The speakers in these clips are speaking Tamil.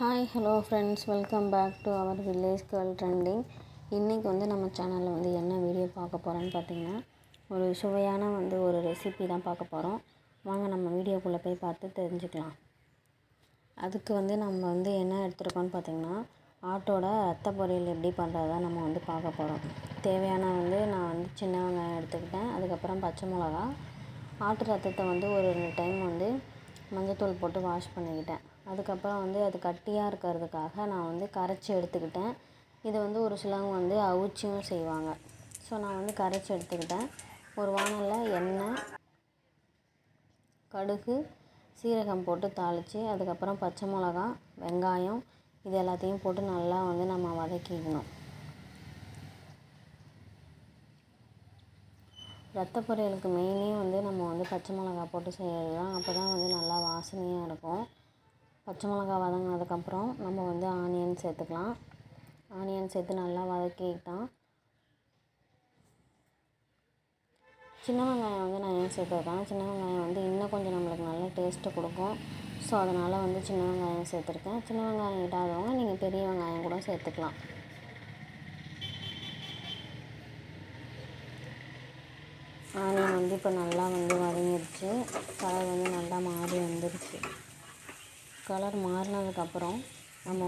Hi hello friends, welcome back to our village girl trending. இன்றைக்கி நம்ம சேனலில் என்ன வீடியோ பார்க்க போகிறோன்னு பார்த்திங்கன்னா, ஒரு சுவையான ஒரு ரெசிபி தான் பார்க்க போகிறோம். வாங்க நம்ம வீடியோக்குள்ளே போய் பார்த்து தெரிஞ்சுக்கலாம். அதுக்கு நம்ம என்ன எடுத்துருக்கோன்னு பார்த்திங்கன்னா, ஆட்டோட ரத்த பொரியல் எப்படி பண்ணுறது தான் நம்ம பார்க்க போகிறோம். தேவையான நான் சின்ன வெங்காயம் எடுத்துக்கிட்டேன். அதுக்கப்புறம் பச்சை மிளகா, ஆட்டு ரத்தத்தை ஒரு 2 டைம் மஞ்சத்தூள் போட்டு வாஷ் பண்ணிக்கிட்டேன். அதுக்கப்புறம் அது கட்டியாக இருக்கிறதுக்காக நான் கரைச்சி எடுத்துக்கிட்டேன். இது ஒரு சிலவங்க அவிச்சியும் செய்வாங்க. ஸோ நான் கரைச்சி எடுத்துக்கிட்டேன். ஒரு வானலில் எண்ணெய், கடுகு, சீரகம் போட்டு தாளித்து, அதுக்கப்புறம் பச்சை மிளகா, வெங்காயம் இது எல்லாத்தையும் போட்டு நல்லா நம்ம வதக்கிக்கணும். ரத்த பொரியலுக்கு மெயினே நம்ம பச்சை மிளகா போட்டு செய்கிறது தான். அப்போ தான் நல்லா வாசனையாக இருக்கும். பச்சை மிளகா வதங்கினதுக்கப்புறம் நம்ம ஆனியன் சேர்த்துக்கலாம். ஆனியன் சேர்த்து நல்லா வதக்கிக்கிட்டால், சின்ன வெங்காயம் நான் ஏன் சேர்த்துருக்கேன், சின்ன வெங்காயம் இன்னும் கொஞ்சம் நம்மளுக்கு நல்ல டேஸ்ட்டு கொடுக்கும். ஸோ அதனால் சின்ன வெங்காயம் சேர்த்துருக்கேன். சின்ன வெங்காயம் இடாதவங்க நீங்கள் பெரிய வெங்காயம் கூட சேர்த்துக்கலாம். ஆனியன் இப்போ நல்லா வதங்கிடுச்சு. கலர் நல்லா மாறி வந்துடுச்சு. கலர் மாறினதுக்கப்புறம் நம்ம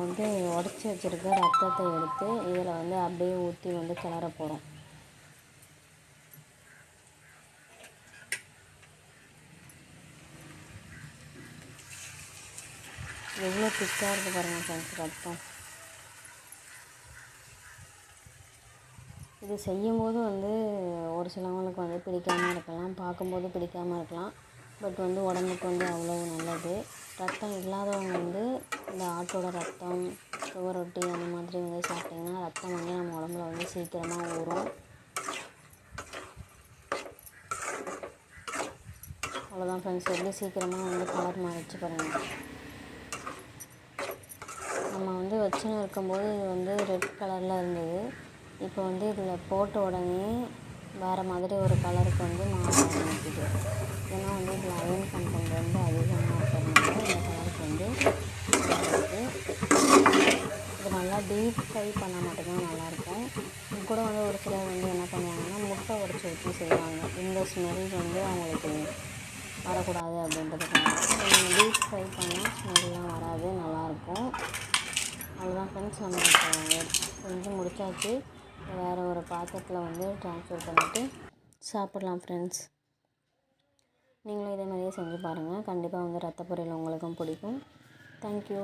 உடச்சி வச்சுருக்க ரத்தத்தை எடுத்து இதில் அப்படியே ஊற்றி கிளற போகிறோம். எவ்வளோ திக்காக இருக்குது பாருங்கள் ஃப்ரெண்ட்ஸ் ரத்தம். இது செய்யும்போது ஒரு சிலவங்களுக்கு பிடிக்காமல் இருக்கலாம், பார்க்கும்போது பிடிக்காமல் இருக்கலாம். பட் உடம்புக்கு அவ்வளோ நல்லது. ரத்தம் இல்லாதவங்க இந்த ஆட்டோட ரத்தம், சுவரொட்டி அந்த மாதிரி சாப்பிட்டிங்கன்னா ரத்தம் நம்ம உடம்புல சீக்கிரமாக ஊறும். அவ்வளோதான் ஃப்ரெண்ட்ஸ், எப்படி சீக்கிரமாக கலர் மாறிச்சு பாருங்கள். நம்ம வச்சுன்னு இருக்கும்போது இது ரெட் கலரில் இருந்தது. இப்போ இதில் போட்ட உடனே வேறு மாதிரி ஒரு கலருக்கு மாற ஆரம்பிக்குது. ஏன்னா இதில் அயர்ன் கண்டென்ட் அதிகமாக இருக்கிறதுனால இந்த கலருக்கு இருக்குது. இது நல்லா டீப் ஃப்ரை பண்ணால் மட்டும்தான் நல்லாயிருக்கும். இது கூட ஒரு சிலர் என்ன பண்ணுவாங்கன்னா, முட்டை உடச்சி ஊற்றி செய்வாங்க. இந்த ஸ்மெல் அவங்களுக்கு வரக்கூடாது அப்படின்றதுக்காக. நீங்கள் டீப் ஃப்ரை பண்ணால் ஸ்மெல்லாம் வராது, நல்லாயிருக்கும். அவ்வளோதான் ஃப்ரெண்ட்ஸ், நம்ம செஞ்சு முடித்தாச்சு. வேறு ஒரு பாத்திரத்தில் ட்ரான்ஸ்ஃபர் பண்ணிவிட்டு சாப்பிட்லாம் ஃப்ரெண்ட்ஸ். நீங்களும் இதே மாதிரியே செஞ்சு பாருங்கள். கண்டிப்பாக ரத்த பொரியல் உங்களுக்கும் பிடிக்கும். தேங்க்யூ.